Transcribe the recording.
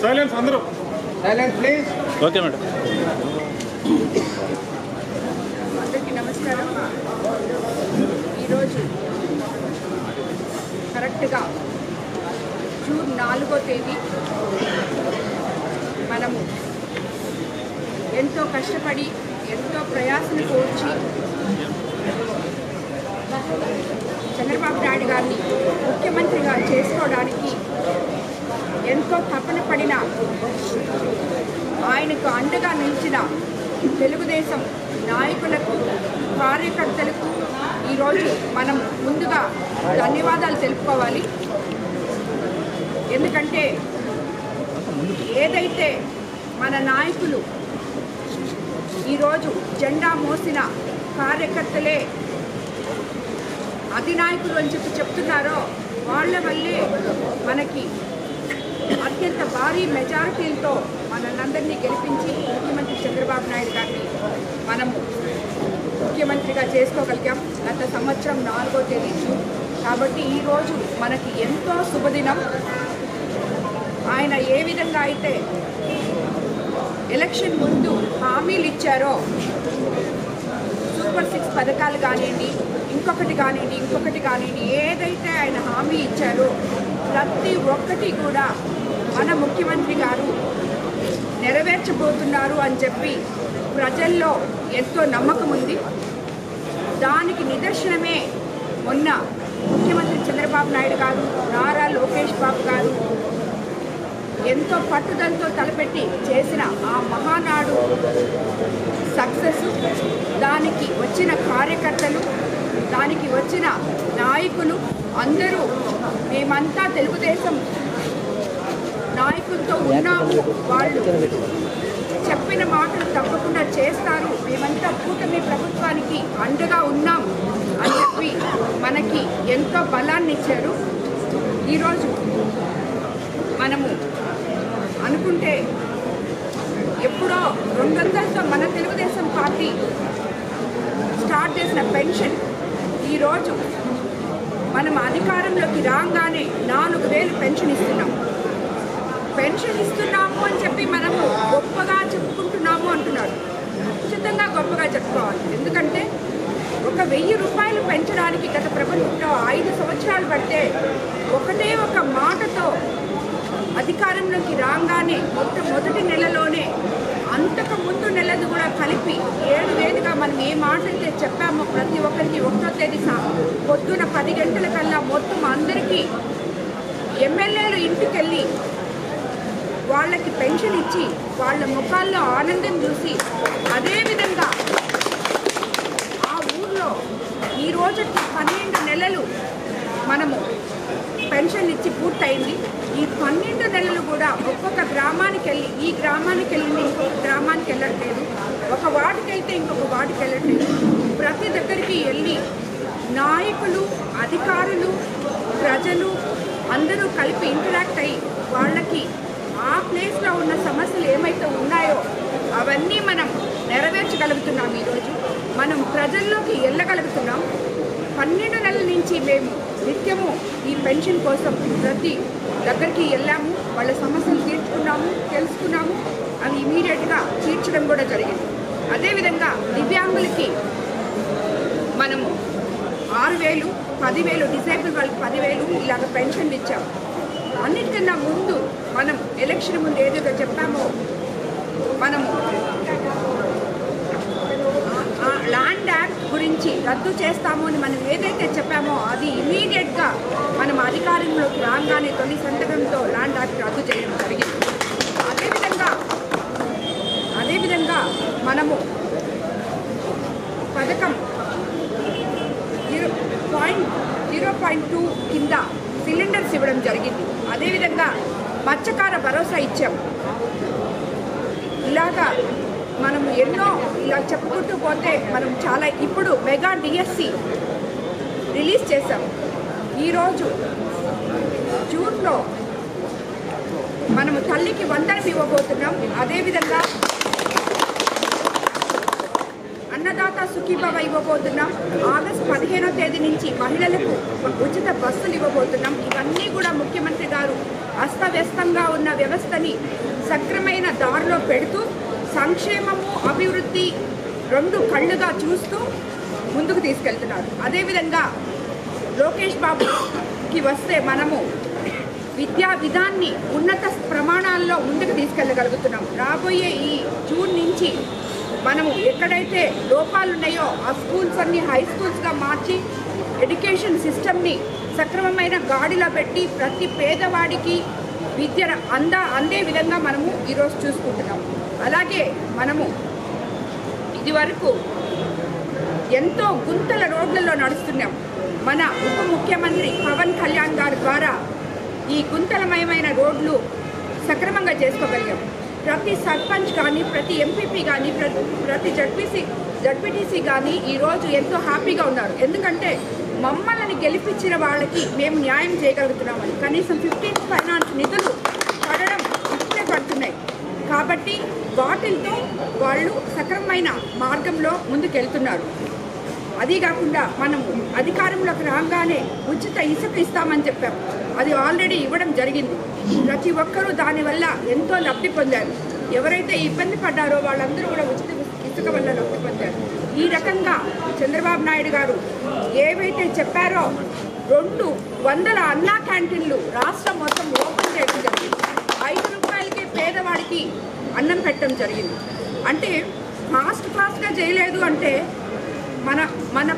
Silence అందరూ silence please. Okay madam. అందరికీ నమస్కారం. ఈరోజు కరెక్ట్గా జూన్ 4వ తేదీ మనము ఎంతో కష్టపడి ఎంతో ప్రయాసను కోర్చి చంద్రబాబు నాయుడు గారిని ముఖ్యమంత్రిగా చేసుకోవడానికి ఎంతో తపన పడిన ఆయనకు అండగా నిలిచిన తెలుగుదేశం నాయకులకు కార్యకర్తలకు ఈరోజు మనం ముందుగా ధన్యవాదాలు తెలుపుకోవాలి. ఎందుకంటే ఏదైతే మన నాయకులు ఈరోజు జెండా మోసిన కార్యకర్తలే అధినాయకులు అని చెప్తున్నారో వాళ్ళ వల్లే మనకి అత్యంత భారీ మెజారిటీలతో మనందరినీ గెలిపించి ముఖ్యమంత్రి చంద్రబాబు నాయుడు గారిని మనము ముఖ్యమంత్రిగా చేసుకోగలిగాం. గత సంవత్సరం 4వ తేదీ జూన్. కాబట్టి ఈరోజు మనకి ఎంతో శుభదినం. ఆయన ఏ విధంగా అయితే ఎలక్షన్ ముందు హామీలు ఇచ్చారో సూపర్ 6 పథకాలు కానివ్వండి, ఇంకొకటి కానివ్వండి, ఏదైతే ఆయన హామీ ఇచ్చారో ప్రతి ఒక్కటి కూడా మన ముఖ్యమంత్రి గారు నెరవేర్చబోతున్నారు అని చెప్పి ప్రజల్లో ఎంతో నమ్మకం ఉంది. దానికి నిదర్శనమే మొన్న ముఖ్యమంత్రి చంద్రబాబు నాయుడు గారు, నారా లోకేష్ బాబు గారు ఎంతో పట్టుదలతో తలపెట్టి చేసిన ఆ మహానాడు సక్సెస్, దానికి వచ్చిన కార్యకర్తలు, దానికి వచ్చిన నాయకులు అందరూ మేమంతా తెలుగుదేశం నాయకులతో ఉన్నాము, వాళ్ళు చెప్పిన మాటలు తప్పకుండా చేస్తారు, మేమంతా కూటమి ప్రభుత్వానికి అండగా ఉన్నాం అని చెప్పి మనకి ఎంతో బలాన్ని ఇచ్చారు. ఈరోజు మనము అనుకుంటే ఎప్పుడో 200తో మన తెలుగుదేశం పార్టీ స్టార్ట్ చేసిన పెన్షన్ ఈరోజు మనం అధికారంలోకి రాగానే 4000 పెన్షన్ ఇస్తున్నాము అని చెప్పి మనము గొప్పగా చెప్పుకుంటున్నాము అంటున్నారు. ఖచ్చితంగా గొప్పగా చెప్పుకోవాలి. ఎందుకంటే 1000 రూపాయలు పెంచడానికి గత ప్రభుత్వంలో 5 సంవత్సరాలు పడితే ఒకటే ఒక మాటతో అధికారంలోకి రాగానే మొదటి నెలలోనే అంతకు ముందు నెలది కూడా కలిపి 7 మనం ఏ మాట అయితే చెప్పామో ప్రతి ఒక్కరికి 1వ తేదీ పొద్దున 10 గంటల కల్లా మొత్తం అందరికీ ఎమ్మెల్యేలు ఇంటికెళ్ళి వాళ్ళకి పెన్షన్ ఇచ్చి వాళ్ళ ముఖాల్లో ఆనందం చూసి అదేవిధంగా ఆ ఊర్లో ఈ రోజుకి 12 నెలలు మనము పెన్షన్ ఇచ్చి పూర్తయింది. ఈ 12 నెలలు కూడా ఒక్కొక్క గ్రామానికి వెళ్ళి ఈ గ్రామానికి వెళ్ళింది ఇంకొక గ్రామానికి వెళ్ళట్లేదు, ఒక వార్డుకి వెళ్తే ఇంకొక వార్డుకి వెళ్ళట్లేదు, ప్రతి దగ్గరికి వెళ్ళి నాయకులు, అధికారులు, ప్రజలు అందరూ కలిపి ఇంటరాక్ట్ అయ్యి వాళ్ళకి ఆ ప్లేస్లో ఉన్న సమస్యలు ఏమైతే ఉన్నాయో అవన్నీ మనం నెరవేర్చగలుగుతున్నాం. ఈరోజు మనం ప్రజల్లోకి వెళ్ళగలుగుతున్నాం. 12 నెలల నుంచి మేము నిత్యము ఈ పెన్షన్ కోసం ప్రతి దగ్గరికి వెళ్ళాము, వాళ్ళ సమస్యలు తీర్చుకున్నాము, తెలుసుకున్నాము, అవి ఇమీడియట్గా తీర్చడం కూడా జరిగింది. అదేవిధంగా దివ్యాంగులకి మనము 6000, 10,000, డిసేబుల్ వాళ్ళకి 10,000 ఇలాగ పెన్షన్లు ఇచ్చాము. అన్నిటికన్నా ముందు మనం ఎలక్షన్ ముందు ఏదైతే చెప్పామో మనము ల్యాండ్ యాక్ట్ గురించి రద్దు చేస్తాము అని మనం ఏదైతే చెప్పామో అది ఇమీడియట్గా మనం అధికారంలోకి రాగానే తొలి సంతకంతో ల్యాండ్ యాక్ట్ రద్దు చేయడం జరిగింది. అదేవిధంగా మనము పథకం 0.2 కింద సిలిండర్స్ ఇవ్వడం జరిగింది. అదేవిధంగా మత్స్యకార భరోసా ఇచ్చాం. ఇలాగా మనము ఎన్నో ఇలా చెప్పుకుంటూ పోతే మనం చాలా ఇప్పుడు మెగా డిఎస్సి రిలీజ్ చేశాం. ఈరోజు జూన్లో మనము తల్లికి వందనం ఇవ్వబోతున్నాం. అదేవిధంగా అన్నదాత సుఖీభవ ఇవ్వబోతున్నాం. ఆగస్టు 15వ తేదీ నుంచి మహిళలకు ఉచిత బస్సులు ఇవ్వబోతున్నాం. ఇవన్నీ కూడా ముఖ్యమంత్రి గారు అస్తవ్యస్తంగా ఉన్న వ్యవస్థని సక్రమైన దారిలో పెడుతూ సంక్షేమము అభివృద్ధి రెండు కళ్ళుగా చూస్తూ ముందుకు తీసుకెళ్తున్నారు. అదేవిధంగా లోకేష్ బాబుకి వస్తే మనము విద్యా విధాన్ని ఉన్నత ప్రమాణాల్లో ముందుకు తీసుకెళ్ళగలుగుతున్నాం. రాబోయే ఈ జూన్ నుంచి మనము ఎక్కడైతే లోపాలు ఉన్నాయో ఆ స్కూల్స్ అన్ని హై స్కూల్స్గా మార్చి ఎడ్యుకేషన్ సిస్టమ్ని సక్రమమైన గాడిలో పెట్టి ప్రతి పేదవాడికి విద్య అందే విధంగా మనము ఈరోజు చూసుకుంటున్నాం. అలాగే మనము ఇదివరకు ఎంతో గుంతల రోడ్లలో నడుస్తున్నాం. మన ఉప ముఖ్యమంత్రి పవన్ కళ్యాణ్ గారి ద్వారా ఈ గుంతలమయమైన రోడ్లు సక్రమంగా చేసుకోగలిగాం. ప్రతి సర్పంచ్ కానీ, ప్రతి ఎంపీపీ కానీ, ప్రతి జడ్పీటీసీ కానీ ఈరోజు ఎంతో హ్యాపీగా ఉన్నారు. ఎందుకంటే మమ్మల్ని గెలిపించిన వాళ్ళకి మేము న్యాయం చేయగలుగుతున్నామని. కనీసం 15th ఫైనాన్స్ నిధులు పడడం ఇప్పుడే పడుతున్నాయి. కాబట్టి వాటితో వాళ్ళు సక్రమమైన మార్గంలో ముందుకెళ్తున్నారు. అది కాకుండా మనము అధికారంలోకి రాగానే ఉచిత ఇసుక ఇస్తామని చెప్పాం. అది ఆల్రెడీ ఇవ్వడం జరిగింది. ప్రతి ఒక్కరూ దానివల్ల ఎంతో లబ్ధి పొందారు. ఎవరైతే ఇబ్బంది పడ్డారో వాళ్ళందరూ కూడా ఉచిత ఇసుక వల్ల లబ్ధి పొందారు. ఈ రకంగా చంద్రబాబు నాయుడు గారు ఏవైతే చెప్పారో 200 అన్నా క్యాంటీన్లు రాష్ట్రం మొత్తం ఓపెన్ చేయడం జరిగింది. 5 రూపాయలకే పేదవాడికి అన్నం పెట్టడం జరిగింది. అంటే ఫాస్ట్గా చేయలేదు అంటే మన